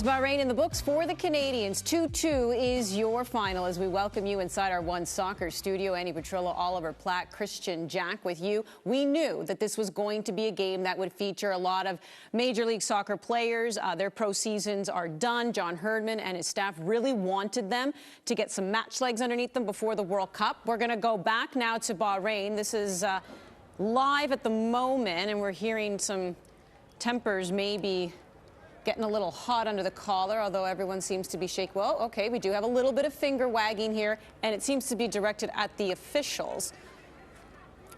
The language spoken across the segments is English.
Bahrain in the books for the Canadians. 2-2 is your final as we welcome you inside our One Soccer studio. Andy Petrillo, Oliver Platt, Christian Jack with you. We knew that this was going to be a game that would feature a lot of Major League Soccer players. Their pro seasons are done. John Herdman and his staff really wanted them to get some match legs underneath them before the World Cup. We're going to go back now to Bahrain. This is live at the moment, and we're hearing some tempers maybe getting a little hot under the collar, although everyone seems to be shaking. Well, okay, we do have a little bit of finger wagging here, and it seems to be directed at the officials.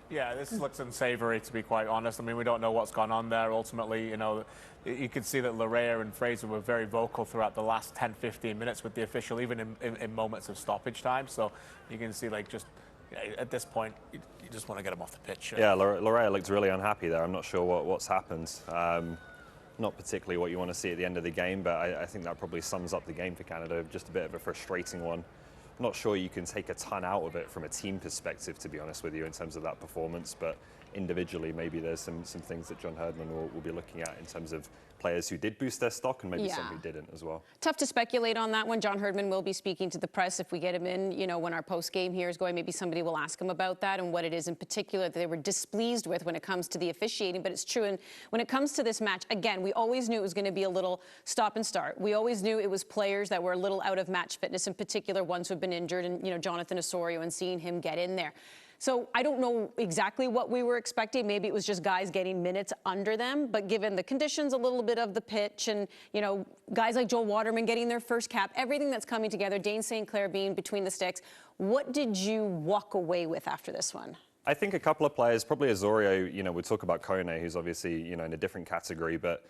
Yeah, this looks unsavory, to be quite honest. I mean, we don't know what's gone on there. Ultimately, you know, you could see that Larea and Fraser were very vocal throughout the last 10-15 minutes with the official, even in moments of stoppage time. So you can see, like, just at this point, you just want to get him off the pitch. Yeah, Larea looked really unhappy there. I'm not sure what's happened. Not particularly what you want to see at the end of the game, but I think that probably sums up the game for Canada. Just a bit of a frustrating one. I'm not sure you can take a ton out of it from a team perspective, to be honest with you, in terms of that performance, but individually maybe there's some things that John Herdman will be looking at in terms of players who did boost their stock and maybe some who didn't as well. Tough to speculate on that one. John Herdman will be speaking to the press if we get him in, you know, when our post game here is going. Maybe somebody will ask him about that and what it is in particular that they were displeased with when it comes to the officiating. But it's true, and when it comes to this match, again, we always knew it was going to be a little stop and start. We always knew it was players that were a little out of match fitness, in particular ones who have been injured, and, you know, Jonathan Osorio, and seeing him get in there. So I don't know exactly what we were expecting. Maybe it was just guys getting minutes under them. But given the conditions, a little bit of the pitch, and, you know, guys like Joel Waterman getting their first cap, everything that's coming together, Dane St. Clair being between the sticks, what did you walk away with after this one? I think a couple of players, probably Osorio, you know, we talk about Kone, who's obviously, you know, in a different category, but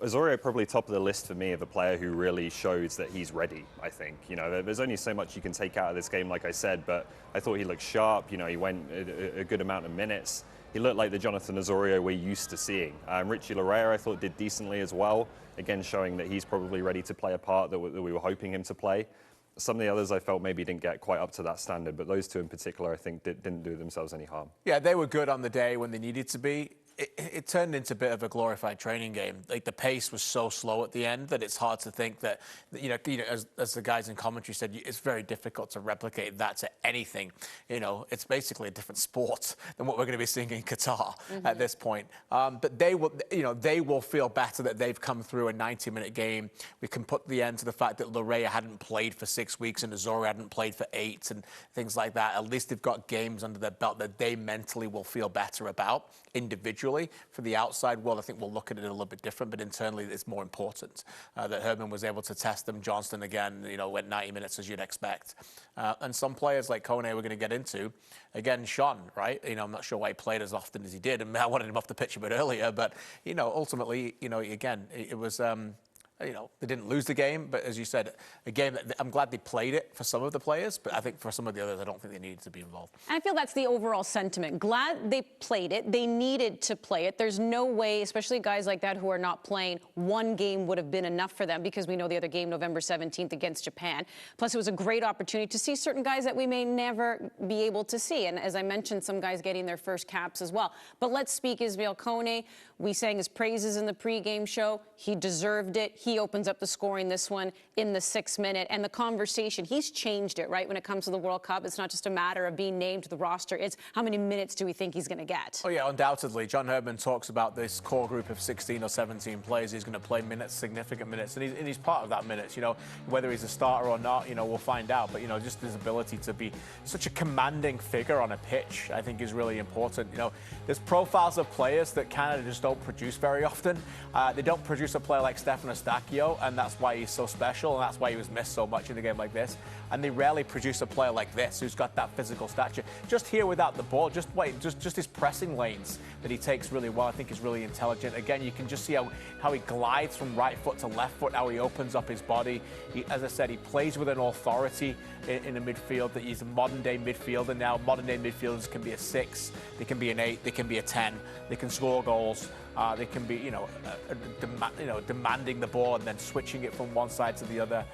Osorio probably top of the list for me of a player who really shows that he's ready, I think. You know, there's only so much you can take out of this game, like I said, but I thought he looked sharp. You know, he went a good amount of minutes. He looked like the Jonathan Osorio we're used to seeing. Richie Larea, I thought, did decently as well, again, showing that he's probably ready to play a part that we were hoping him to play. Some of the others I felt maybe didn't get quite up to that standard, but those two in particular, I think, didn't do themselves any harm. Yeah, they were good on the day when they needed to be. It turned into a bit of a glorified training game. Like, the pace was so slow at the end that it's hard to think that, you know, as the guys in commentary said, it's very difficult to replicate that to anything. You know, it's basically a different sport than what we're going to be seeing in Qatar at this point. But they will, you know, they will feel better that they've come through a 90-minute game. We can put the end to the fact that Larea hadn't played for 6 weeks and Osorio hadn't played for 8 and things like that. At least they've got games under their belt that they mentally will feel better about individually. For the outside world, I think we'll look at it a little bit different, but internally it's more important that Herdman was able to test them. Johnston, again, you know, went 90 minutes as you'd expect. And some players like Kone we're going to get into. Again, Sean, right? You know, I'm not sure why he played as often as he did, and I wanted him off the pitch a bit earlier, but, you know, ultimately, you know, again, it was... you know, they didn't lose the game, but as you said, a game that I'm glad they played it for some of the players, but I think for some of the others, I don't think they needed to be involved. And I feel that's the overall sentiment. Glad they played it. They needed to play it. There's no way, especially guys like that who are not playing, one game would have been enough for them, because we know the other game, November 17th against Japan. Plus, it was a great opportunity to see certain guys that we may never be able to see. And as I mentioned, some guys getting their first caps as well. But let's speak Ismael Kone. We sang his praises in the pregame show. He deserved it. He opens up the scoring this one in the 6th minute. And the conversation, he's changed it, right? When it comes to the World Cup, it's not just a matter of being named to the roster. It's how many minutes do we think he's going to get? Oh, yeah, undoubtedly. John Herdman talks about this core group of 16 or 17 players. He's going to play minutes, significant minutes, and he's part of that minutes. You know, whether he's a starter or not, you know, we'll find out. But, you know, just his ability to be such a commanding figure on a pitch, I think, is really important. You know, there's profiles of players that Canada just don't produce very often. They don't produce a player like Stefan Eustáquio, and that's why he's so special, and that's why he was missed so much in a game like this. And they rarely produce a player like this who's got that physical stature. Just here without the ball, just his pressing lanes that he takes really well, I think is really intelligent. Again, you can just see how he glides from right foot to left foot, how he opens up his body. As I said, he plays with an authority in the midfield, that he's a modern-day midfielder now. Modern-day midfielders can be a 6, they can be an 8, they can be a 10, they can score goals. They can be, demanding the ball and then switching it from one side to the other.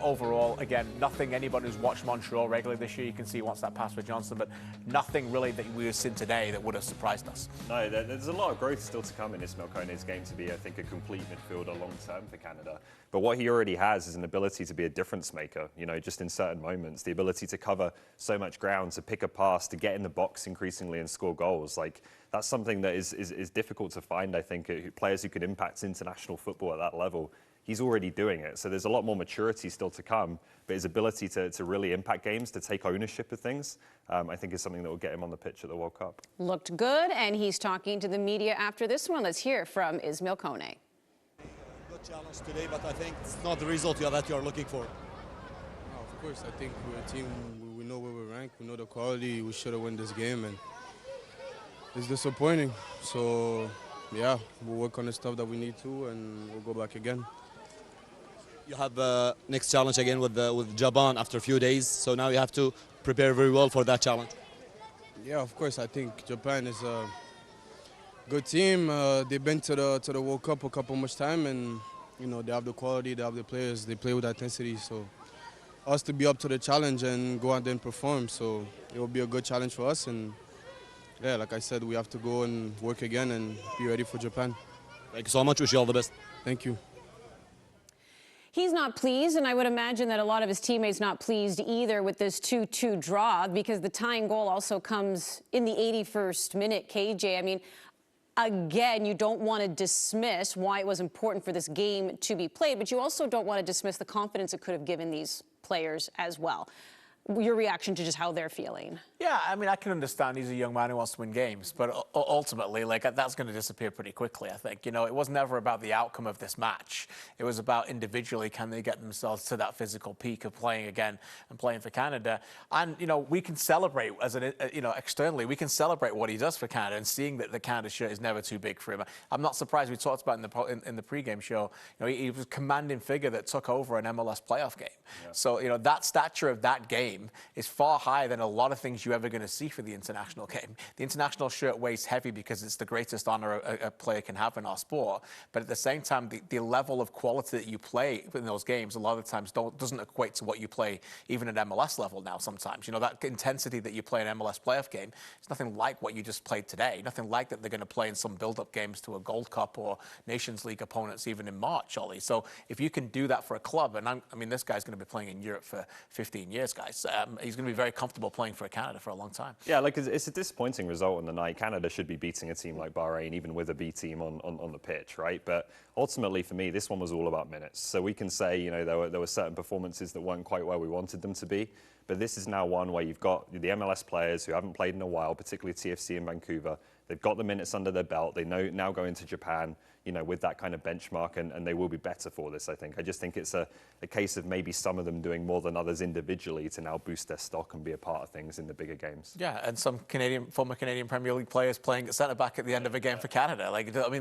Overall, again, nothing anybody who's watched Montreal regularly this year, you can see wants that pass for Johnson, but nothing really that we have seen today that would have surprised us. No, there's a lot of growth still to come in Ismael Kone's game to be, I think, a complete midfielder long-term for Canada. But what he already has is an ability to be a difference maker, just in certain moments. The ability to cover so much ground, to pick a pass, to get in the box increasingly and score goals. Like, that's something that is difficult to find, I think, players who could impact international football at that level. He's already doing it. So there's a lot more maturity still to come, but his ability to really impact games, to take ownership of things, I think is something that will get him on the pitch at the World Cup. Looked good, and he's talking to the media after this one. Let's hear from Ismael Kone. Good challenge today, but I think it's not the result that you're looking for. Of course, I think we're a team, we know where we're ranked, we know the quality, we should have won this game, and it's disappointing. So, yeah, we'll work on the stuff that we need to, and we'll go back again. You have next challenge again with Japan after a few days, so now you have to prepare very well for that challenge. Yeah, of course, I think Japan is a good team. They've been to the World Cup a couple much time, and they have the quality, they have the players, they play with intensity. So us to be up to the challenge and go out there and perform, so it will be a good challenge for us. And yeah, like I said, we have to go and work again and be ready for Japan. Thank you so much. Wish you all the best. Thank you. He's not pleased, and I would imagine that a lot of his teammates not pleased either with this 2-2 draw, because the tying goal also comes in the 81st minute, KJ. I mean, again, you don't want to dismiss why it was important for this game to be played, but you also don't want to dismiss the confidence it could have given these players as well. Your reaction to just how they're feeling? Yeah, I mean, I can understand he's a young man who wants to win games, but ultimately, that's going to disappear pretty quickly, I think. It was never about the outcome of this match. It was about individually, can they get themselves to that physical peak of playing again and playing for Canada? And, we can celebrate, externally, we can celebrate what he does for Canada, and seeing that the Canada shirt is never too big for him. I'm not surprised. We talked about in the pregame show, he was a commanding figure that took over an MLS playoff game. Yeah. So, that stature of that game is far higher than a lot of things you're ever going to see for the international game. The international shirt weighs heavy because it's the greatest honor a player can have in our sport. But at the same time, the level of quality that you play in those games a lot of times doesn't equate to what you play even at MLS level now sometimes. That intensity that you play in an MLS playoff game is nothing like what you just played today. Nothing like that they're going to play in some build-up games to a Gold Cup or Nations League opponents even in March, Ollie. So if you can do that for a club, and this guy's going to be playing in Europe for 15 years, guys. He's going to be very comfortable playing for Canada for a long time. Yeah, it's a disappointing result on the night. Canada should be beating a team like Bahrain, even with a B team on the pitch, right? But ultimately, for me, this one was all about minutes. So we can say, there were certain performances that weren't quite where we wanted them to be. But this is now one where you've got the MLS players who haven't played in a while, particularly TFC in Vancouver. They've got the minutes under their belt. They now go into Japan, with that kind of benchmark, and they will be better for this, I think. I just think it's a case of maybe some of them doing more than others individually to now boost their stock and be a part of things in the bigger games. Yeah, and some former Canadian Premier League players playing at centre-back at the end of a game for Canada.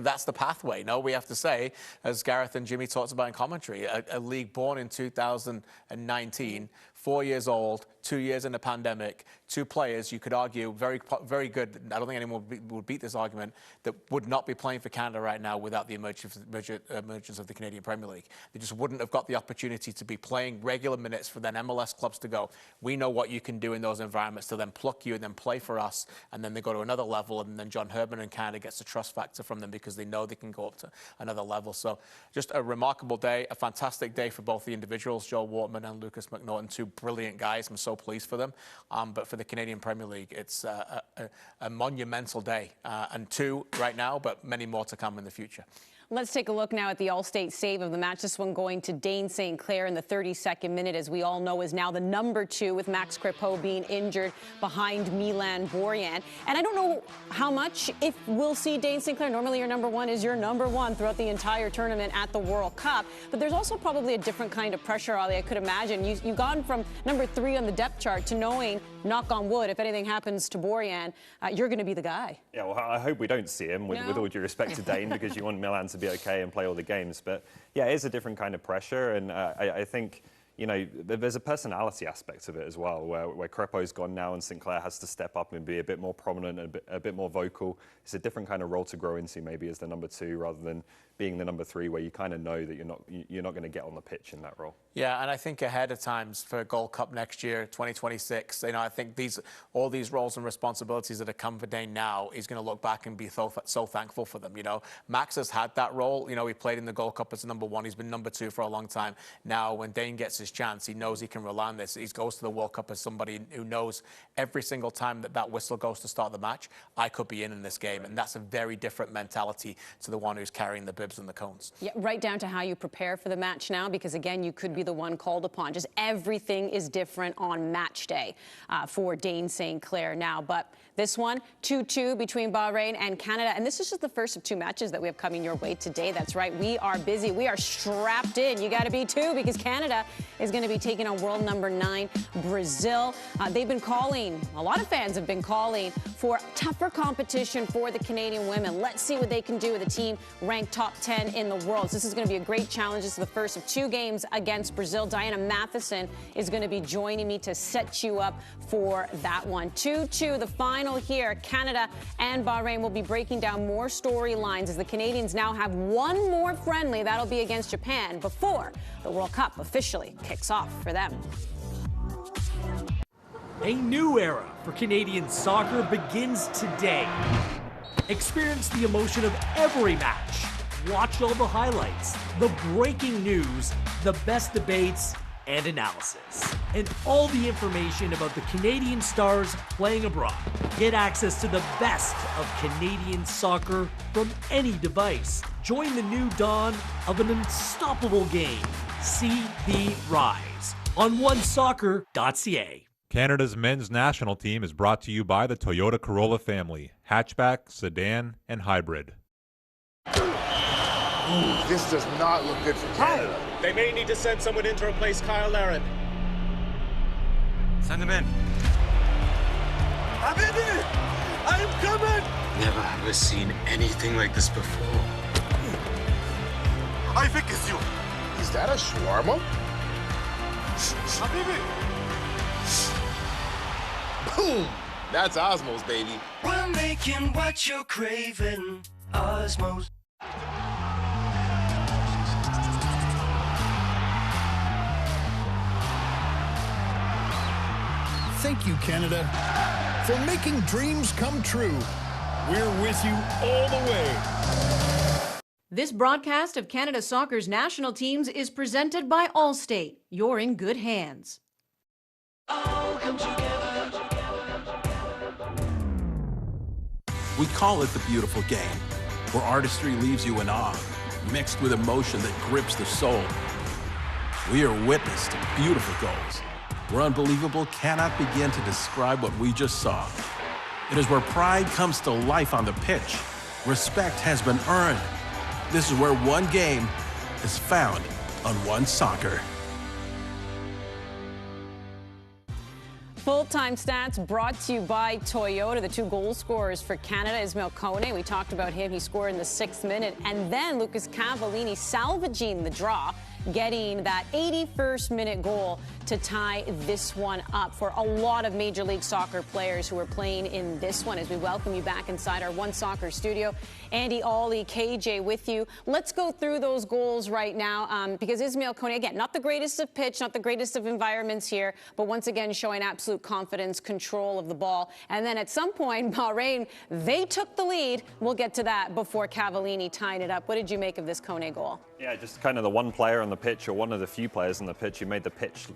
That's the pathway. No, we have to say, as Gareth and Jimmy talked about in commentary, a league born in 2019, 4 years old, 2 years in the pandemic, two players you could argue very, very good. I don't think anyone would beat this argument that would not be playing for Canada right now without the emergence of the Canadian Premier League. They just wouldn't have got the opportunity to be playing regular minutes for then MLS clubs to go, we know what you can do in those environments, to then pluck you and then play for us, and then they go to another level, and then John Herman and Canada gets the trust factor from them because they know they can go up to another level. So just a remarkable day, a fantastic day for both the individuals, Joel Waterman and Lucas McNaughton, two brilliant guys. I'm so pleased for them. But for the Canadian Premier League, it's a monumental day. And two right now, but many more to come in the future. Let's take a look now at the all-state save of the match. This one going to Dane St. Clair in the 32nd minute, as we all know, is now the number 2 with Max Crepeau being injured behind Milan Borjan. And I don't know how much, if we'll see Dane St. Clair. Normally your number 1 is your number 1 throughout the entire tournament at the World Cup. But there's also probably a different kind of pressure, Ollie, I could imagine. You've gone from number 3 on the depth chart to knowing, knock on wood, if anything happens to Borjan, you're going to be the guy. Yeah, well, I hope we don't see him, with all due respect to Dane, because you want Milan to be okay and play all the games. But yeah, it is a different kind of pressure, and I think you know, there's a personality aspect of it as well, where Crepo's gone now and Sinclair has to step up and be a bit more prominent and a bit more vocal. It's a different kind of role to grow into maybe as the number 2 rather than being the number 3 where you kind of know that you're not going to get on the pitch in that role. Yeah, and I think ahead of times for Gold Cup next year, 2026, you know, I think all these roles and responsibilities that have come for Dane now, he's going to look back and be so thankful for them. You know, Max has had that role. You know, he played in the Gold Cup as number 1. He's been number 2 for a long time. Now, when Dane gets his chance, he knows he can rely on this. He goes to the World Cup as somebody who knows every single time that whistle goes to start the match, I could be in this game. And that's a very different mentality to the one who's carrying the bibs and the cones. Yeah, right down to how you prepare for the match now, because again, you could be the one called upon. Just everything is different on match day for Dane St. Clair now. But this one, 2-2 between Bahrain and Canada. And this is just the first of 2 matches that we have coming your way today. That's right. We are busy. We are strapped in. You got to be too, because Canada is going to be taking on world number 9, Brazil. They've been calling, a lot of fans have been calling for tougher competition for the Canadian women. Let's see what they can do with a team ranked top 10 in the world. So this is going to be a great challenge. This is the first of 2 games against Brazil. Diana Matheson is going to be joining me to set you up for that one. 2-2, the final here. Canada and Bahrain will be breaking down more storylines as the Canadians now have one more friendly. That'll be against Japan before the World Cup officially kicks off for them. A new era for Canadian soccer begins today. Experience the emotion of every match. Watch all the highlights, the breaking news, the best debates, and analysis. And all the information about the Canadian stars playing abroad. Get access to the best of Canadian soccer from any device. Join the new dawn of an unstoppable game. See the rise on onesoccer.ca. Canada's men's national team is brought to you by the Toyota Corolla family, hatchback, sedan, and hybrid. Ooh, this does not look good for Canada. They may need to send someone in to replace Kyle Larin. Send him in. I'm in it! I'm coming! Never have I seen anything like this before. I think it's you. Is that a shawarma? Habibi! Boom! That's Osmos, baby. We're making what you're craving, Osmos. Thank you, Canada, for making dreams come true. We're with you all the way. This broadcast of Canada Soccer's national teams is presented by Allstate. You're in good hands. All come together. We call it the beautiful game, where artistry leaves you in awe, mixed with emotion that grips the soul. We are witness to beautiful goals, where unbelievable cannot begin to describe what we just saw. It is where pride comes to life on the pitch. Respect has been earned. This is where one game is found on One Soccer. Full-time stats brought to you by Toyota. The 2 goal scorers for Canada, Ismael Kone, we talked about him. He scored in the 6th minute. And then Lucas Cavallini salvaging the draw, getting that 81st minute goal to tie this one up for a lot of Major League Soccer players who are playing in this one. As we welcome you back inside our One Soccer studio, Andy, Ollie, KJ with you. Let's go through those goals right now because Ismael Kone, again, not the greatest of pitch, not the greatest of environments here, but once again showing absolute confidence, control of the ball. And then at some point, Bahrain, they took the lead. We'll get to that before Cavallini tying it up. What did you make of this Kone goal? Yeah, just kind of the one player on the pitch, or one of the few players on the pitch who made the pitch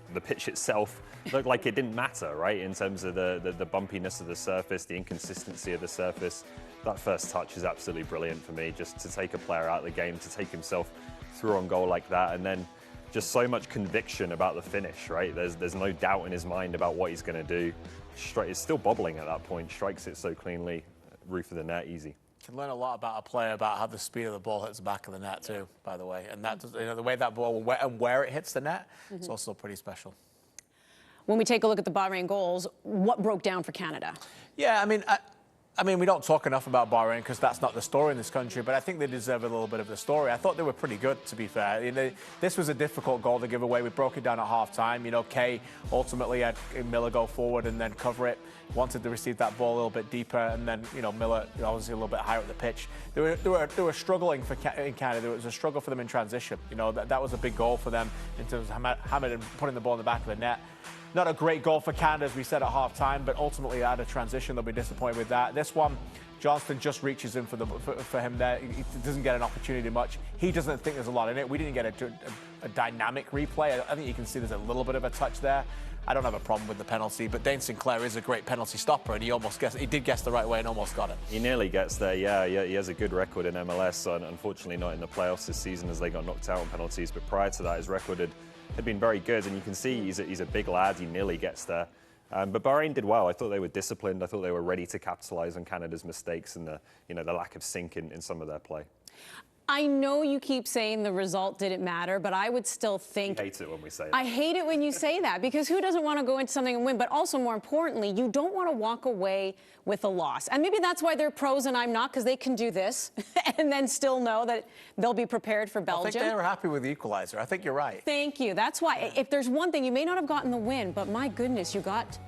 itself look like it didn't matter, right? In terms of the bumpiness of the surface, the inconsistency of the surface. That first touch is absolutely brilliant for me, just to take a player out of the game, to take himself through on goal like that, and then just so much conviction about the finish, right? There's no doubt in his mind about what he's going to do. It's still bobbling at that point, strikes it so cleanly, roof of the net, easy. Can learn a lot about a player, about how the speed of the ball hits the back of the net too, by the way. And that, you know, the way that ball and where it hits the net, it's also pretty special. When we take a look at the Bahrain goals, what broke down for Canada? Yeah, I mean, I mean, we don't talk enough about Bahrain because that's not the story in this country, but I think they deserve a little bit of the story. I thought they were pretty good, to be fair. You know, this was a difficult goal to give away. We broke it down at half-time. You know, Kay ultimately had Miller go forward and then cover it. Wanted to receive that ball a little bit deeper, and then, you know, Miller obviously a little bit higher up the pitch. They were struggling in Canada. There was a struggle for them in transition. You know, that was a big goal for them in terms of Hamid and putting the ball in the back of the net. Not a great goal for Canada, as we said at half-time, but ultimately out of transition, they'll be disappointed with that. This one, Johnston just reaches in for him there. He doesn't get an opportunity much. He doesn't think there's a lot in it. We didn't get a dynamic replay. I think you can see there's a little bit of a touch there. I don't have a problem with the penalty, but Dane Sinclair is a great penalty stopper, and he did guess the right way and almost got it. He nearly gets there, yeah. He has a good record in MLS, so unfortunately not in the playoffs this season as they got knocked out on penalties, but prior to that, his record had been very good, and you can see he's a big lad. He nearly gets there. But Bahrain did well. I thought they were disciplined. I thought they were ready to capitalise on Canada's mistakes and the lack of sync in some of their play. I know you keep saying the result didn't matter, but I would still think... I hate it when we say that. I hate it when you say that, because who doesn't want to go into something and win? But also, more importantly, you don't want to walk away with a loss. And maybe that's why they're pros and I'm not, because they can do this and then still know that they'll be prepared for Belgium. I think they were happy with the equalizer. I think you're right. Thank you. That's why. If there's one thing, you may not have gotten the win, but my goodness, you got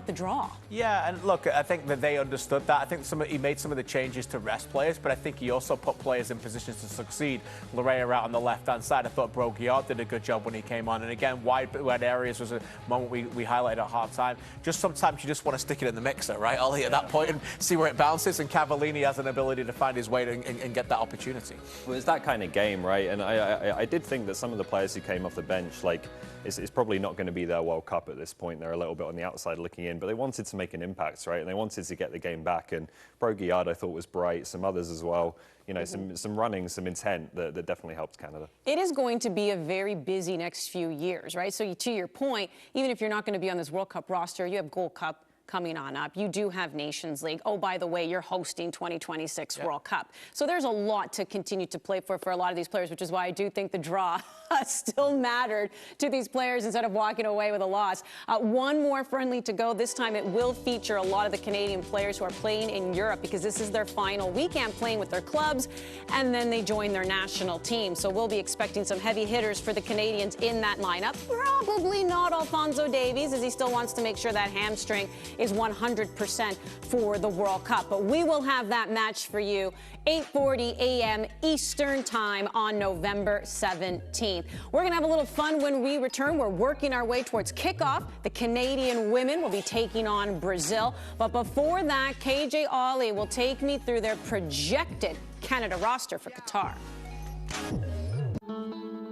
the draw. Yeah, and look, I think that they understood that. I think he made some of the changes to rest players, but I think he also put players in positions to succeed. Larrea out on the left-hand side. I thought Broguillard did a good job when he came on. And again, wide areas was a moment we highlighted at half-time. Just sometimes you just want to stick it in the mixer, right, Ollie, at that point and see where it bounces. And Cavallini has an ability to find his way and get that opportunity. Well, it's that kind of game, right? And I did think that some of the players who came off the bench, like, it's probably not going to be their World Cup at this point. They're a little bit on the outside looking in, but they wanted to make an impact, right? And they wanted to get the game back. And Broguillard, I thought, was bright. Some others as well. You know, some running, some intent that definitely helped Canada. It is going to be a very busy next few years, right? So to your point, even if you're not going to be on this World Cup roster, you have Gold Cup coming on up. You do have Nations League. Oh, by the way, you're hosting 2026 World Cup. So there's a lot to continue to play for a lot of these players, which is why I do think the draw still mattered to these players instead of walking away with a loss. One more friendly to go. This time it will feature a lot of the Canadian players who are playing in Europe because this is their final weekend playing with their clubs, and then they join their national team. So we'll be expecting some heavy hitters for the Canadians in that lineup. Probably not Alphonso Davies, as he still wants to make sure that hamstring is 100% for the World Cup. But we will have that match for you 8:40 a.m. Eastern Time on November 17th. We're going to have a little fun when we return. We're working our way towards kickoff. The Canadian women will be taking on Brazil. But before that, KJ Ollie will take me through their projected Canada roster for Qatar.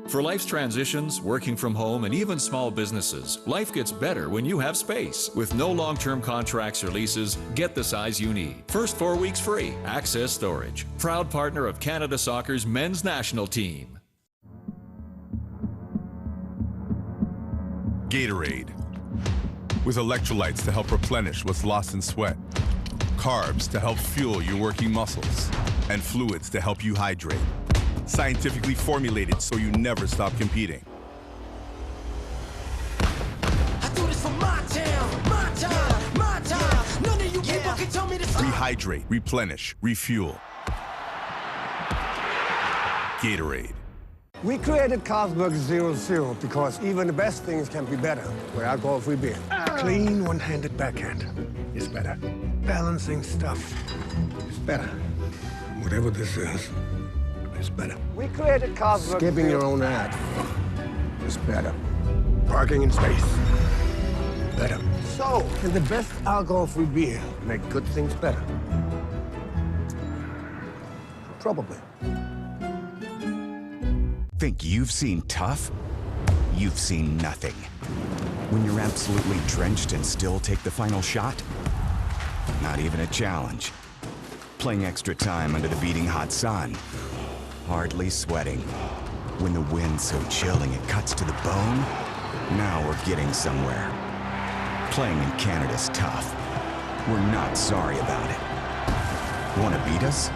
For life's transitions, working from home, and even small businesses, life gets better when you have space. With no long-term contracts or leases, get the size you need. First 4 weeks free. Access Storage. Proud partner of Canada Soccer's men's national team. Gatorade. With electrolytes to help replenish what's lost in sweat. Carbs to help fuel your working muscles. And fluids to help you hydrate. Scientifically formulated so you never stop competing. I do this for my town, my time, my time. None of you people can tell me to stop. Rehydrate, replenish, refuel. Gatorade. We created Carlsberg 0-0 because even the best things can be better with alcohol-free beer. Clean one-handed backhand is better. Balancing stuff is better. Whatever this is better. We created Carlsberg. Skipping your own ad is better. Parking in space, better. So, can the best alcohol-free beer make good things better? Probably. Think you've seen tough? You've seen nothing. When you're absolutely drenched and still take the final shot? Not even a challenge. Playing extra time under the beating hot sun. Hardly sweating. When the wind's so chilling it cuts to the bone, now we're getting somewhere. Playing in Canada's tough. We're not sorry about it. Want to beat us?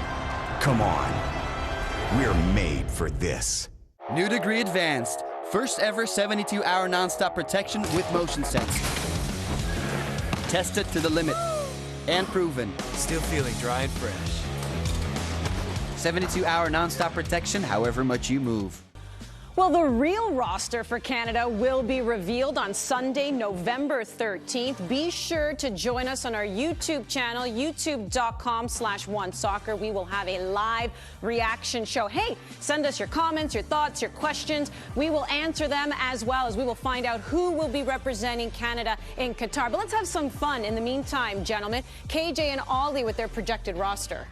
Come on. We're made for this. New Degree Advanced. First ever 72-hour non-stop protection with motion sense. Test it to the limit. and proven. Still feeling dry and fresh. 72-hour nonstop protection however much you move. Well, the real roster for Canada will be revealed on Sunday, November 13th. Be sure to join us on our YouTube channel, youtube.com/onesoccer. We will have a live reaction show. Hey, send us your comments, your thoughts, your questions. We will answer them, as well as we will find out who will be representing Canada in Qatar. But let's have some fun in the meantime, gentlemen. KJ and Ollie with their projected roster.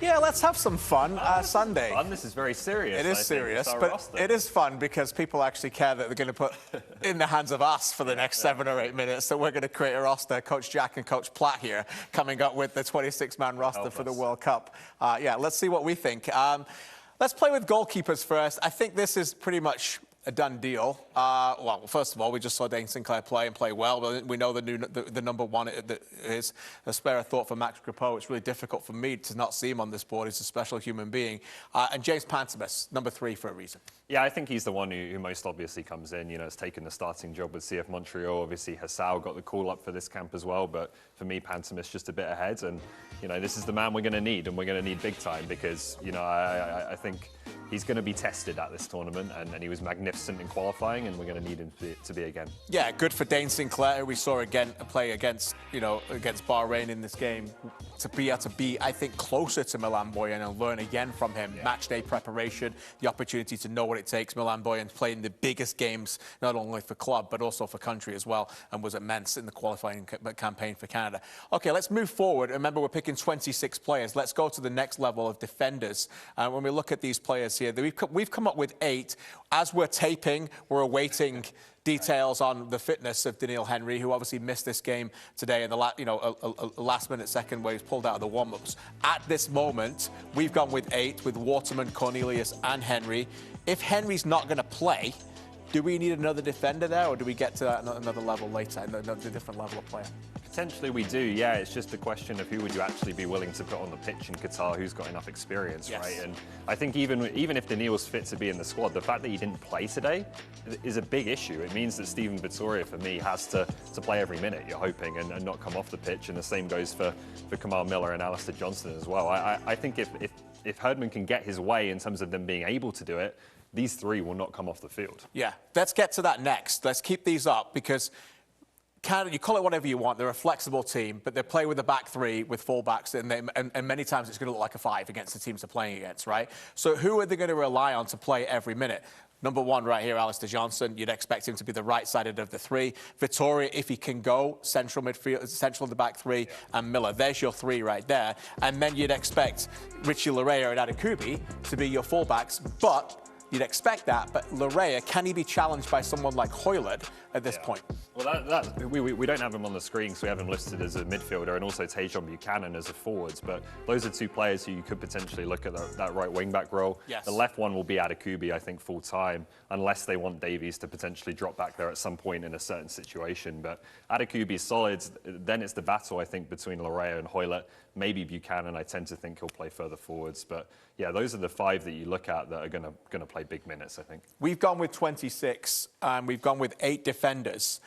Yeah, let's have some fun Sunday. Fun. This is very serious. It is serious, but it is fun because people actually care that they're going to put in the hands of us for the next 7 or 8 minutes. So we're going to create a roster. Coach Jack and Coach Platt here coming up with the 26-man roster for the World Cup. Yeah, let's see what we think. Let's play with goalkeepers first. I think this is pretty much a done deal. Well, first of all, we just saw Dane Sinclair play and play well. But we know the number one is a spare a thought for Max Crepeau. It's really difficult for me to not see him on this board. He's a special human being. And James Pantemis, number 3 for a reason. Yeah, I think he's the one who most obviously comes in. You know, has taken the starting job with CF Montreal. Obviously, Hassau got the call up for this camp as well. But for me, Pantemis just a bit ahead. And, you know, this is the man we're going to need. And we're going to need big time because, you know, I think he's going to be tested at this tournament, and he was magnificent in qualifying, and we're going to need him to be again. Yeah, good for Dane Sinclair, who we saw again play against Bahrain in this game, to be able to be, I think, closer to Milan Boyan and learn again from him. Yeah. Match day preparation, the opportunity to know what it takes. Milan Boyan's playing the biggest games, not only for club, but also for country as well, and was immense in the qualifying campaign for Canada. Okay, let's move forward. Remember, we're picking 26 players. Let's go to the next level of defenders. When we look at these players here, we've come up with 8. As we're taping, we're awaiting details on the fitness of Daniil Henry, who obviously missed this game today in the last-minute second where he was pulled out of the warm-ups. At this moment, we've gone with 8, with Waterman, Cornelius, and Henry. If Henry's not going to play, do we need another defender there, or do we get to another level later, another different level of player? Potentially we do, yeah. It's just a question of who would you actually be willing to put on the pitch in Qatar, who's got enough experience, yes, right? And I think even if Daniil's fit to be in the squad, the fact that he didn't play today is a big issue. It means that Steven Vittoria, for me, has to play every minute, you're hoping, and not come off the pitch. And the same goes for Kamal Miller and Alistair Johnston as well. I think if Herdman can get his way in terms of them being able to do it, these 3 will not come off the field. Yeah, let's get to that next. Let's keep these up, because Canada, you call it whatever you want, they're a flexible team, but they play with a back 3 with fullbacks, and many times it's going to look like a 5 against the teams they're playing against, right? So who are they going to rely on to play every minute? Number 1 right here, Alistair Johnston. You'd expect him to be the right-sided of the 3. Vittoria, if he can go, central midfield, central of the back 3, and Miller. There's your 3 right there. And then you'd expect Richie Laryea and Adekubi to be your fullbacks, but you'd expect that, but Laryea, can he be challenged by someone like Hoylett at this point? Well, we don't have him on the screen, so we have him listed as a midfielder, and also Tajon Buchanan as a forwards. But those are 2 players who you could potentially look at that right wing-back role. Yes. The left one will be Adekubi, I think, full-time, unless they want Davies to potentially drop back there at some point in a certain situation. But Adekubi's solid. Then it's the battle, I think, between Laryea and Hoylett. Maybe Buchanan, I tend to think he'll play further forwards. But yeah, those are the 5 that you look at that are going to play big minutes, I think. We've gone with 26, and we've gone with 8 defenders.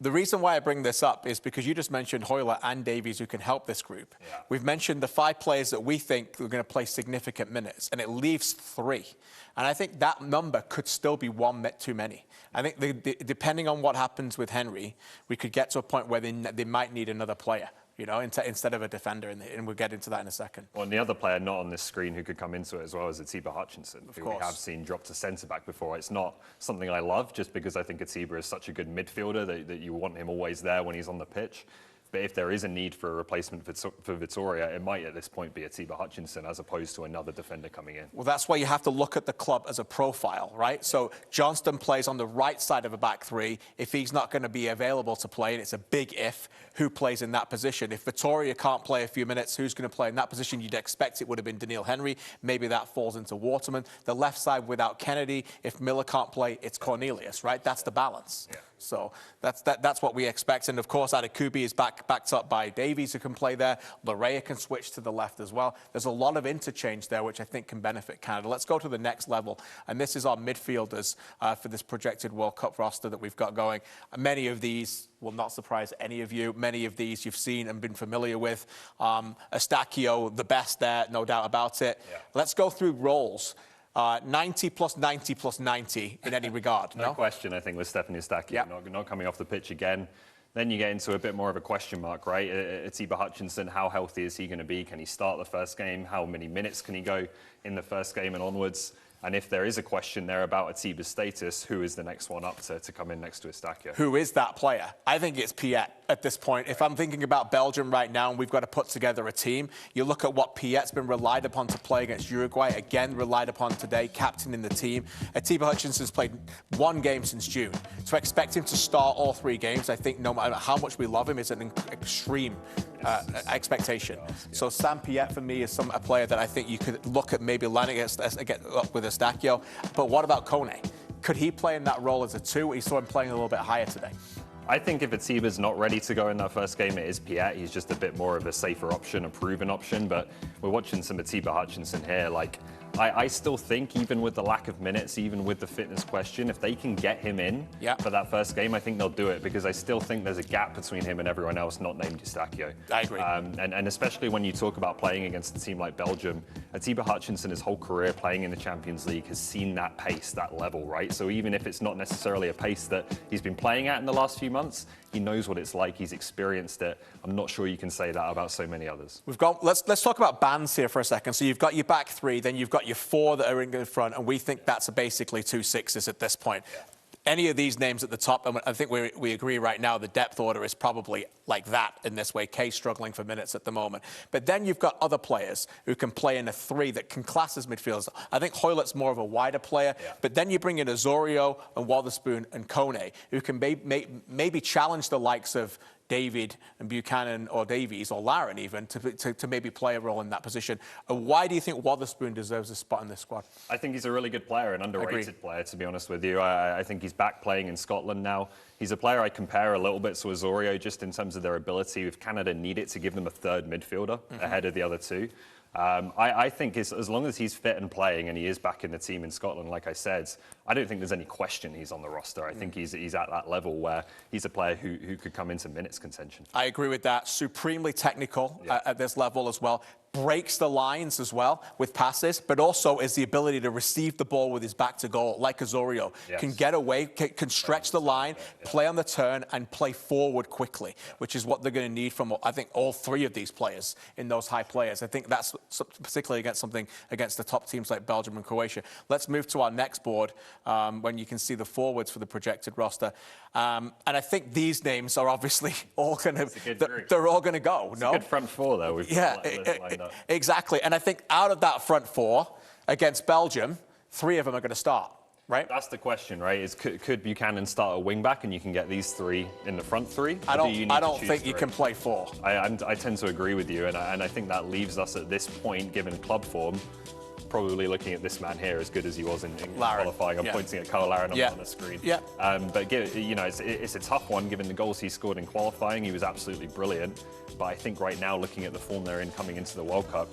The reason why I bring this up is because you just mentioned Hoylett and Davies who can help this group. Yeah. We've mentioned the 5 players that we think are going to play significant minutes, and it leaves 3. And I think that number could still be 1 too many. I think depending on what happens with Henry, we could get to a point where they might need another player, you know, instead of a defender, and we'll get into that in a second. Well, and the other player not on this screen who could come into it as well is Atiba Hutchinson, who we have seen drop to centre-back before. It's not something I love, just because I think Atiba is such a good midfielder that you want him always there when he's on the pitch. But if there is a need for a replacement for Vittoria, it might at this point be Atiba Hutchinson as opposed to another defender coming in. Well, that's why you have to look at the club as a profile, right? So Johnston plays on the right side of a back 3. If he's not going to be available to play, and it's a big if, who plays in that position? If Vittoria can't play a few minutes, who's going to play in that position? You'd expect it would have been Daniil Henry. Maybe that falls into Waterman. The left side without Kennedy. If Miller can't play, it's Cornelius, right? That's the balance. Yeah. So that's what we expect. And of course, Adekubi is back backed up by Davies, who can play there. Larea can switch to the left as well. There's a lot of interchange there, which I think can benefit Canada. Let's go to the next level, and this is our midfielders for this projected World Cup roster that we've got going. Many of these will not surprise any of you. Many of these you've seen and been familiar with. Eustáquio, the best there, no doubt about it. Yeah. Let's go through roles. 90 plus 90 plus 90 in any regard, no? No question, I think, with Stefan Eustáquio. Yep. Not coming off the pitch again. Then you get into a bit more of a question mark, right? Atiba Hutchinson, how healthy is he going to be? Can he start the first game? How many minutes can he go in the first game and onwards? And if there is a question there about Atiba's status, who is the next one up to come in next to Eustáquio? Who is that player? I think it's Piet at this point. Right. If I'm thinking about Belgium right now and we've got to put together a team, you look at what Piet's been relied upon to play against Uruguay, again relied upon today, captain in the team. Atiba Hutchinson's played one game since June. To expect him to start all 3 games, I think no matter how much we love him, is an extreme expectation. So Sam Piet for me is a player that I think you could look at maybe lining up with Eustáquio. But what about Kone? Could he play in that role as a 2? We saw him playing a little bit higher today. I think if Atiba's not ready to go in that first game, it is Piet. He's just a bit more of a safer option, a proven option. But we're watching some Atiba Hutchinson here. Like, I still think, even with the lack of minutes, even with the fitness question, if they can get him in for that first game, I think they'll do it, because I still think there's a gap between him and everyone else not named Eustáquio. I agree. And especially when you talk about playing against a team like Belgium, Atiba Hutchinson, his whole career playing in the Champions League, has seen that pace, that level, right? So even if it's not necessarily a pace that he's been playing at in the last few months, he knows what it's like. He's experienced it. I'm not sure you can say that about so many others. Let's talk about bands here for a second. So you've got your back 3, then you've got your 4 that are in the front, and we think that's basically 2 6s at this point. Yeah. Any of these names at the top, and I think we agree right now, the depth order is probably like that in this way. Kay struggling for minutes at the moment. But then you've got other players who can play in a 3 that can class as midfielders. I think Hoylett's more of a wider player, but then you bring in Osorio and Wotherspoon and Kone, who can maybe challenge the likes of David and Buchanan or Davies or Laren even to maybe play a role in that position. Why do you think Wotherspoon deserves a spot in this squad? I think he's a really good player, an underrated player, to be honest with you. I think he's back playing in Scotland now. He's a player I compare a little bit to Osorio just in terms of their ability. If Canada need it, to give them a 3rd midfielder ahead of the other 2. I think as long as he's fit and playing, and he is back in the team in Scotland, like I said, I don't think there's any question he's on the roster. I think he's at that level where he's a player who could come into minutes contention. I agree with that. Supremely technical at this level as well. Breaks the lines as well with passes, but also is the ability to receive the ball with his back to goal, like Osorio. Can get away, can stretch the line, play on the turn, and play forward quickly, which is what they're going to need from, I think, all 3 of these players in those high players. I think that's particularly against the top teams like Belgium and Croatia. Let's move to our next board when you can see the forwards for the projected roster. And I think these names are obviously all going to, they're all going to go. It's a good front 4, though. We've got lined up. Exactly. And I think out of that front 4 against Belgium, 3 of them are going to start, right? That's the question, right? Could Buchanan start a wing back and you can get these 3 in the front 3? I don't think you can play 4. I tend to agree with you, and I think that leaves us at this point, given club form, probably looking at this man here as good as he was in qualifying. I'm pointing at Kyle Laren on the screen. Yeah. But it's a tough one given the goals he scored in qualifying. He was absolutely brilliant. But I think right now, looking at the form they're in coming into the World Cup,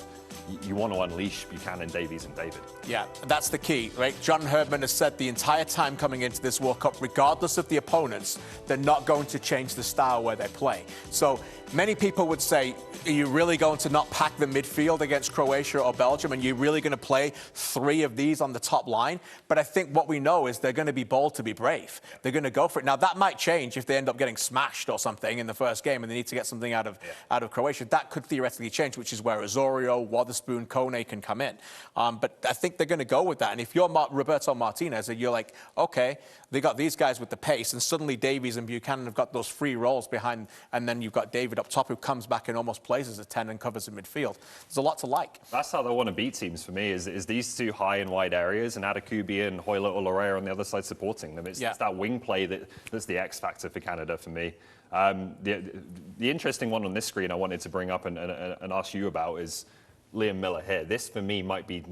you want to unleash Buchanan, Davies, and David. Yeah, that's the key, right? John Herdman has said the entire time coming into this World Cup, regardless of the opponents, they're not going to change the style where they play. So many people would say, are you really going to not pack the midfield against Croatia or Belgium, and you're really going to play 3 of these on the top line? But I think what we know is they're going to be bold to be brave. They're going to go for it. Now, that might change if they end up getting smashed or something in the first game and they need to get something out of Croatia. That could theoretically change, which is where Osorio, Wotherspoon, Kone can come in. But I think they're going to go with that. And if you're Roberto Martinez, and you're like, okay, they got these guys with the pace, and suddenly Davies and Buchanan have got those free roles behind, and then you've got David up top who comes back and almost plays as a 10 and covers the midfield. There's a lot to like. That's how they want to beat teams for me, is these 2 high and wide areas, and Adekubi and Hoylett or Larea on the other side supporting them. It's that wing play that's the X factor for Canada for me. The interesting one on this screen I wanted to bring up and ask you about is Liam Miller here. This, for me, might be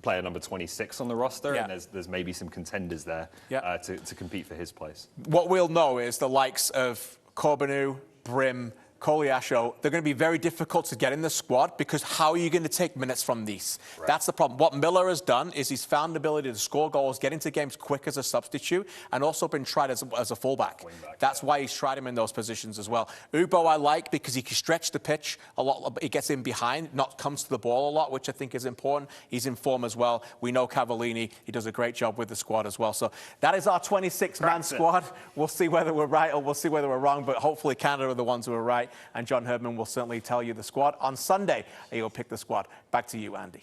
player number 26 on the roster, and there's maybe some contenders there to compete for his place. What we'll know is the likes of Corbeanu, Brim, Koliasho, they're going to be very difficult to get in the squad because how are you going to take minutes from these? Right. That's the problem. What Miller has done is he's found the ability to score goals, get into games quick as a substitute, and also been tried as a fullback. That's why he's tried him in those positions as well. Ubo I like because he can stretch the pitch a lot. He gets in behind, not comes to the ball a lot, which I think is important. He's in form as well. We know Cavallini. He does a great job with the squad as well. So that is our 26-man squad. We'll see whether we're right or we'll see whether we're wrong, but hopefully Canada are the ones who are right. And John Herdman will certainly tell you the squad. On Sunday, he'll pick the squad. Back to you, Andy.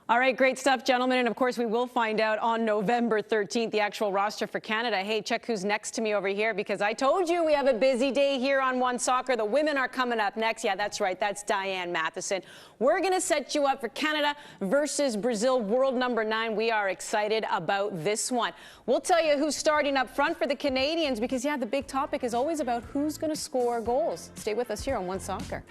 All right, great stuff, gentlemen. And of course, we will find out on November 13th the actual roster for Canada. Hey, check who's next to me over here, because I told you we have a busy day here on One Soccer. The women are coming up next. Yeah, that's right. That's Diane Matheson. We're going to set you up for Canada versus Brazil, world number 9. We are excited about this one. We'll tell you who's starting up front for the Canadians, because, yeah, the big topic is always about who's going to score goals. Stay with us here on One Soccer.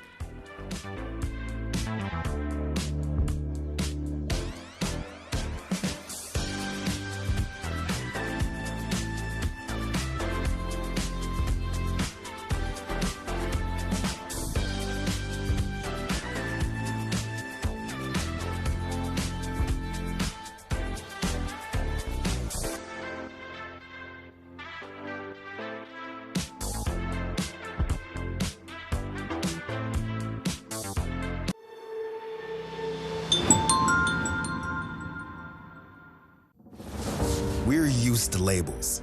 We're used to labels.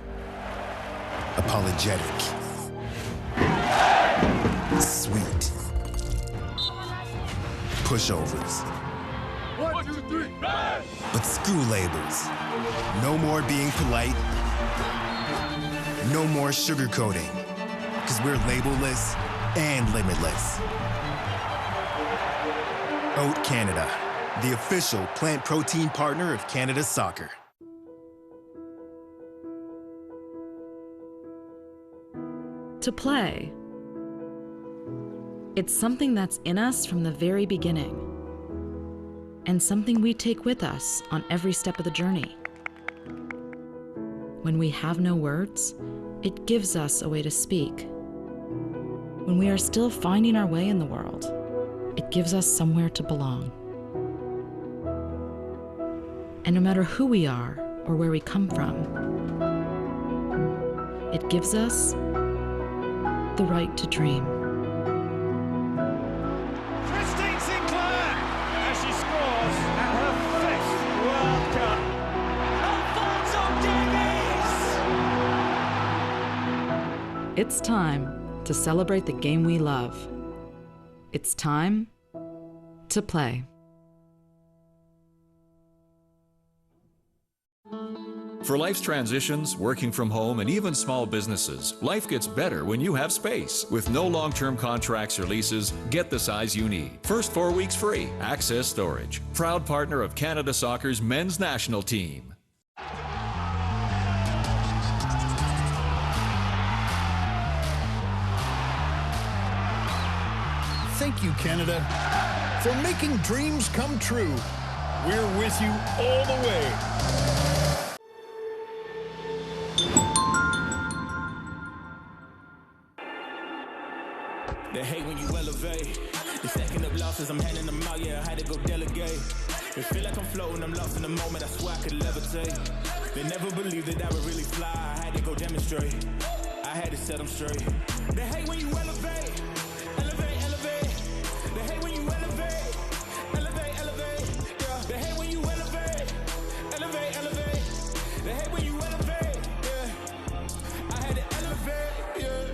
Apologetic. Sweet. Pushovers. 1, 2, 3, red! But screw labels. No more being polite. No more sugarcoating. Because we're labelless and limitless. Oat Canada, the official plant protein partner of Canada Soccer. To play. It's something that's in us from the very beginning, and something we take with us on every step of the journey. When we have no words, it gives us a way to speak. When we are still finding our way in the world, it gives us somewhere to belong. And no matter who we are or where we come from, it gives us the right to dream. Christine Sinclair as she scores at her 5th World Cup. Alfonso Davies! It's time to celebrate the game we love. It's time to play. For life's transitions, working from home, and even small businesses, life gets better when you have space. With no long-term contracts or leases, get the size you need. First 4 weeks free. Access Storage. Proud partner of Canada Soccer's men's national team. Thank you, Canada, for making dreams come true. We're with you all the way. They hate when you elevate. The second of losses, I'm handing them out, yeah, I had to go delegate. It feel like I'm floating, I'm lost in the moment, I swear I could levitate. They never believed that I would really fly, I had to go demonstrate. I had to set them straight. They hate when you elevate. Elevate, elevate. They hate when you elevate. Elevate, elevate. Yeah. They hate when you elevate. Elevate, elevate. They hate when you elevate. Yeah. I had to elevate, yeah.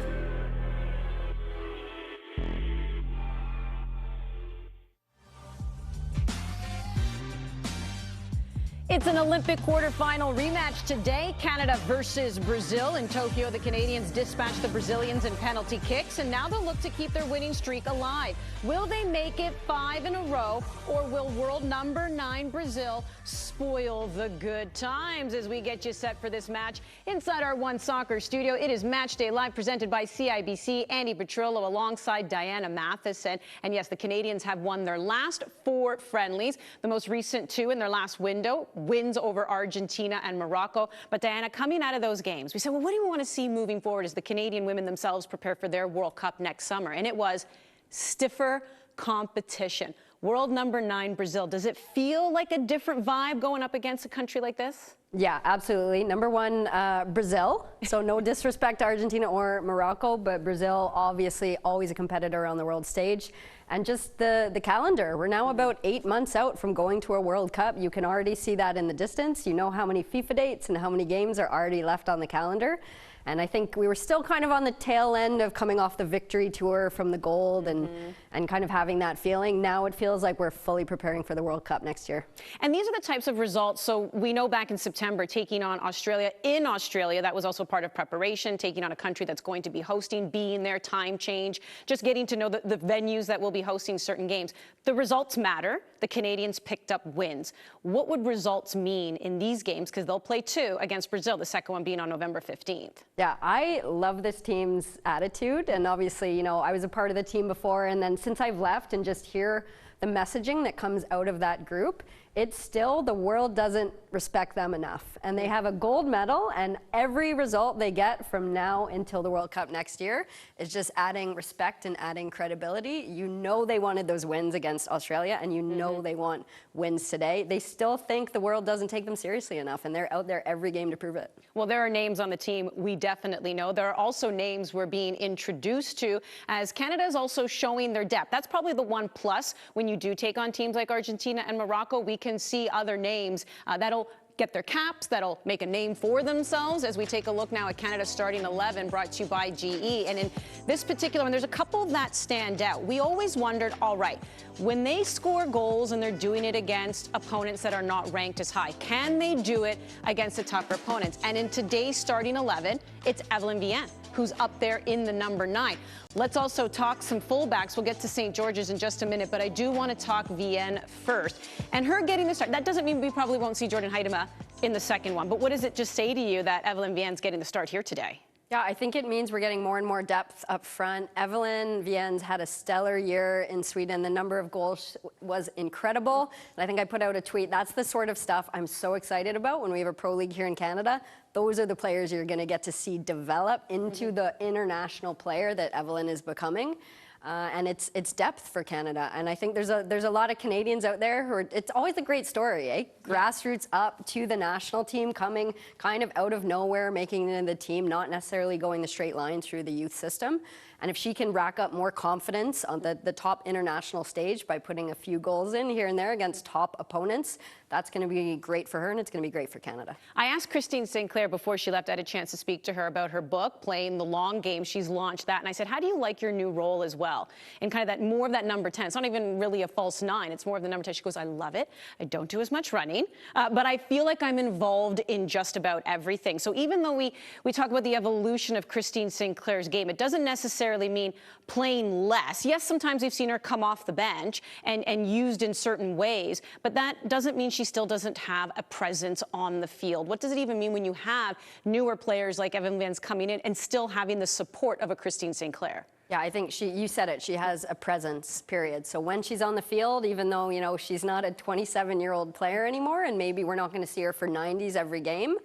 It's an Olympic quarterfinal rematch today. Canada versus Brazil. In Tokyo, the Canadians dispatched the Brazilians in penalty kicks, and now they'll look to keep their winning streak alive. Will they make it 5 in a row, or will world number 9 Brazil spoil the good times? As we get you set for this match inside our One Soccer studio, it is Match Day Live presented by CIBC. Andy Petrillo alongside Diana Matheson. And yes, the Canadians have won their last 4 friendlies, the most recent 2 in their last window. wins over Argentina and Morocco. But Diana, coming out of those games, we said, well, what do we want to see moving forward as the Canadian women themselves prepare for their World Cup next summer? And it was stiffer competition. World number 9, Brazil. Does it feel like a different vibe going up against a country like this? Yeah, absolutely. Number 1, Brazil. So no disrespect to Argentina or Morocco, but Brazil obviously always a competitor on the world stage. And just the calendar. We're now about 8 months out from going to a World Cup. You can already see that in the distance. You know how many FIFA dates and how many games are already left on the calendar. And I think we were still kind of on the tail end of coming off the victory tour from the gold and kind of having that feeling. Now it feels like we're fully preparing for the World Cup next year. And these are the types of results. So we know back in September, taking on Australia in Australia, that was also part of preparation, taking on a country that's going to be hosting, being there, time change, just getting to know the venues that will be hosting certain games. The results matter. The Canadians picked up wins. What would results mean in these games? Because they'll play 2 against Brazil, the second one being on November 15th. Yeah, I love this team's attitude. And obviously, you know, I was a part of the team before. And then since I've left and just hear the messaging that comes out of that group, it's still the world doesn't respect them enough. And they have a gold medal, and every result they get from now until the World Cup next year is just adding respect and adding credibility. You know they wanted those wins against Australia, and you know they want wins today. They still think the world doesn't take them seriously enough, and they're out there every game to prove it. Well, there are names on the team we definitely know. There are also names we're being introduced to as Canada is also showing their depth. That's probably the one plus when you do take on teams like Argentina and Morocco. We can see other names that'll get their caps, that'll make a name for themselves as we take a look now at Canada's starting 11 brought to you by GE. And in this particular one, there's a couple that stand out. We always wondered, all right, when they score goals and they're doing it against opponents that are not ranked as high, can they do it against the tougher opponents? And in today's starting 11, it's Evelyne Viens who's up there in the number 9. Let's also talk some fullbacks. We'll get to St. George's in just a minute, but I do want to talk Viens first. And her getting the start, that doesn't mean we probably won't see Jordan Huitema in the second one, but what does it just say to you that Evelyne Viens getting the start here today? Yeah, I think it means we're getting more and more depth up front. Evelyne Viens had a stellar year in Sweden. The number of goals was incredible. And I think I put out a tweet. That's the sort of stuff I'm so excited about when we have a pro league here in Canada. Those are the players you're going to get to see develop into the international player that Evelyne is becoming. And it's depth for Canada. And I think there's a lot of Canadians out there who are, it's always a great story, eh? Grassroots up to the national team, coming kind of out of nowhere, making it into the team, not necessarily going the straight line through the youth system. And if she can rack up more confidence on the top international stage by putting a few goals in here and there against top opponents, that's going to be great for her, and it's going to be great for Canada. I asked Christine Sinclair before she left. I had a chance to speak to her about her book, Playing the Long Game. She's launched that, and I said, how do you like your new role as well? And kind of that more of that number 10. It's not even really a false 9. It's more of the number 10. She goes, I love it. I don't do as much running, but I feel like I'm involved in just about everything. So even though we talk about the evolution of Christine Sinclair's game, it doesn't necessarily mean playing less. Yes, sometimes we've seen her come off the bench and used in certain ways, but that doesn't mean she still doesn't have a presence on the field. What does it even mean when you have newer players like Evelyne Viens coming in and still having the support of a Christine Sinclair? Yeah, I think you said it, she has a presence, period. So when she's on the field, even though, you know, she's not a 27-year-old player anymore, and maybe we're not going to see her for 90s every game,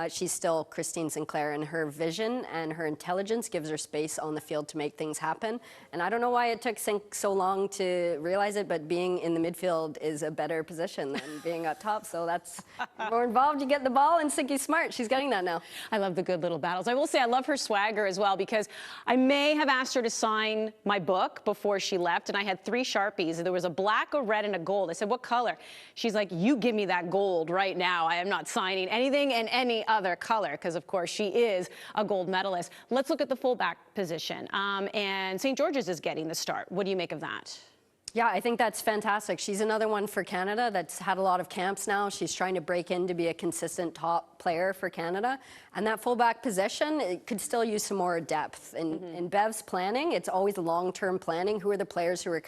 she's still Christine Sinclair, and her vision and her intelligence gives her space on the field to make things happen. And I don't know why it took Sink so long to realize it, but being in the midfield is a better position than being up top. So that's more involved. You get the ball, and Sinky's smart. She's getting that now. I love the good little battles. I will say I love her swagger as well, because I may have asked her to sign my book before she left, and I had 3 Sharpies. There was a black, a red, and a gold. I said, what color? She's like, you give me that gold right now. I am not signing anything in any other color, because of course she is a gold medalist. Let's look at the fullback position. And St. George's is getting the start. What do you make of that? Yeah, I think that's fantastic. She's another one for Canada that's had a lot of camps now. She's trying to break in to be a consistent top player for Canada. And that fullback position, it could still use some more depth. In Bev's planning, it's always long-term planning. Who are the players who are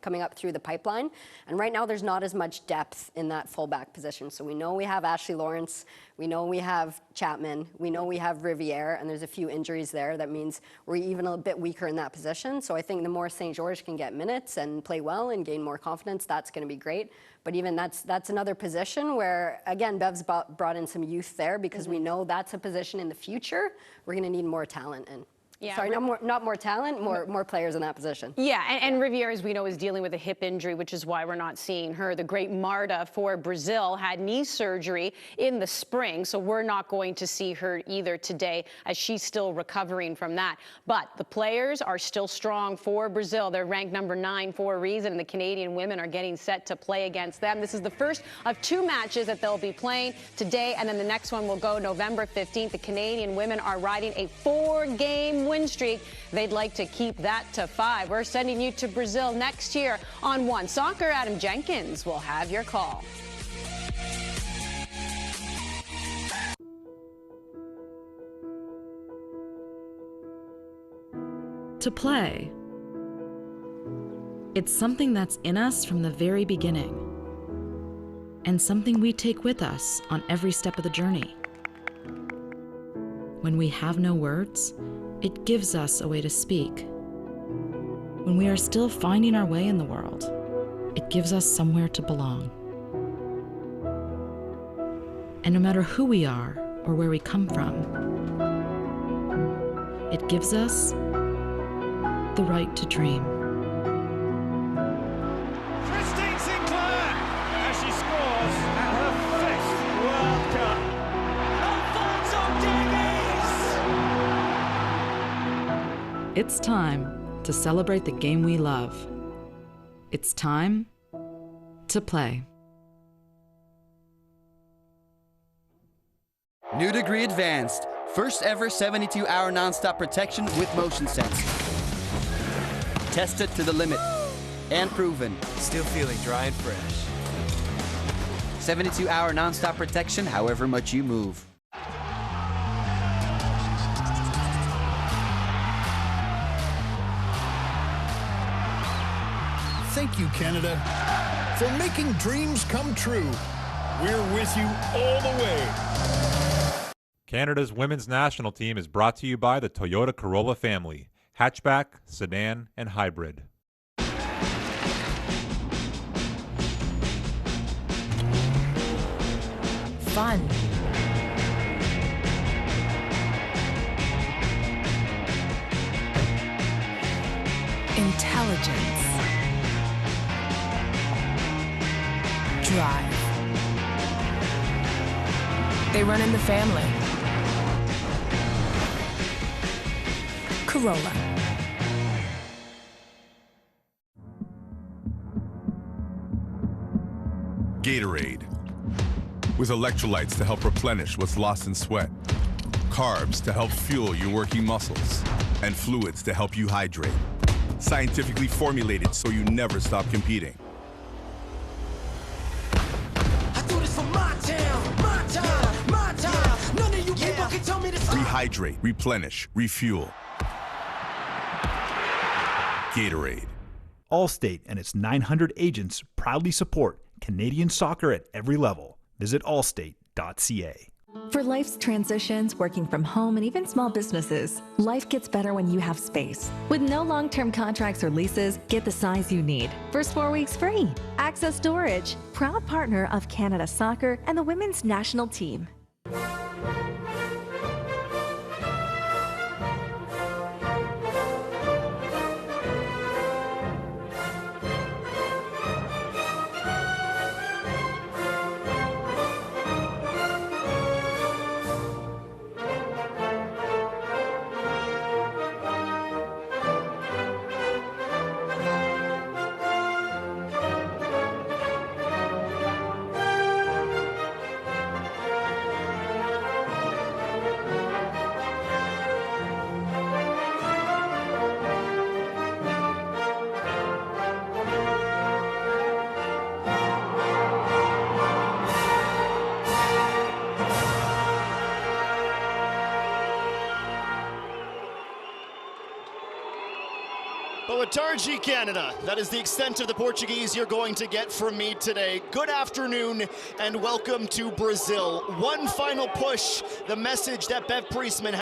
coming up through the pipeline. And right now there's not as much depth in that fullback position. So we know we have Ashley Lawrence, we know we have Chapman, we know we have Riviere, and there's a few injuries there. That means we're even a bit weaker in that position. So I think the more St. George can get minutes and play well and gain more confidence, that's going to be great. But even that's another position where, again, Bev's brought in some youth there because we know that's a position in the future we're going to need more talent in. Yeah, sorry, not more talent, more players in that position. Yeah, and Riviere, as we know, is dealing with a hip injury, which is why we're not seeing her. The great Marta for Brazil had knee surgery in the spring, so we're not going to see her either today as she's still recovering from that. But the players are still strong for Brazil. They're ranked number 9 for a reason, and the Canadian women are getting set to play against them. This is the first of 2 matches that they'll be playing today, and then the next one will go November 15th. The Canadian women are riding a 4-game win streak. They'd like to keep that to 5. We're sending you to Brazil next year on One Soccer. Adam Jenkins will have your call. To play. It's something that's in us from the very beginning, and something we take with us on every step of the journey. When we have no words, it gives us a way to speak. When we are still finding our way in the world, it gives us somewhere to belong. And no matter who we are or where we come from, it gives us the right to dream. Christine Sinclair as she scores at her 5th World Cup. It's time to celebrate the game we love. It's time to play. New degree advanced. First ever 72-hour nonstop protection with motion sense. Tested to the limit and proven. Still feeling dry and fresh. 72-hour nonstop protection however much you move. Thank you, Canada, for making dreams come true. We're with you all the way. Canada's women's national team is brought to you by the Toyota Corolla family, hatchback, sedan, and hybrid. Fun. Intelligence. Drive. They run in the family. Corolla. Gatorade. With electrolytes to help replenish what's lost in sweat. Carbs to help fuel your working muscles. And fluids to help you hydrate. Scientifically formulated so you never stop competing. Rehydrate, replenish, refuel. Gatorade. Allstate and its 900 agents proudly support Canadian soccer at every level. Visit allstate.ca. For life's transitions, working from home, and even small businesses, life gets better when you have space. With no long-term contracts or leases, get the size you need. First 4 weeks free. Access Storage, proud partner of Canada Soccer and the women's national team. Boa tarde, Canada. That is the extent of the Portuguese you're going to get from me today. Good afternoon and welcome to Brazil. One final push, the message that Bev Priestman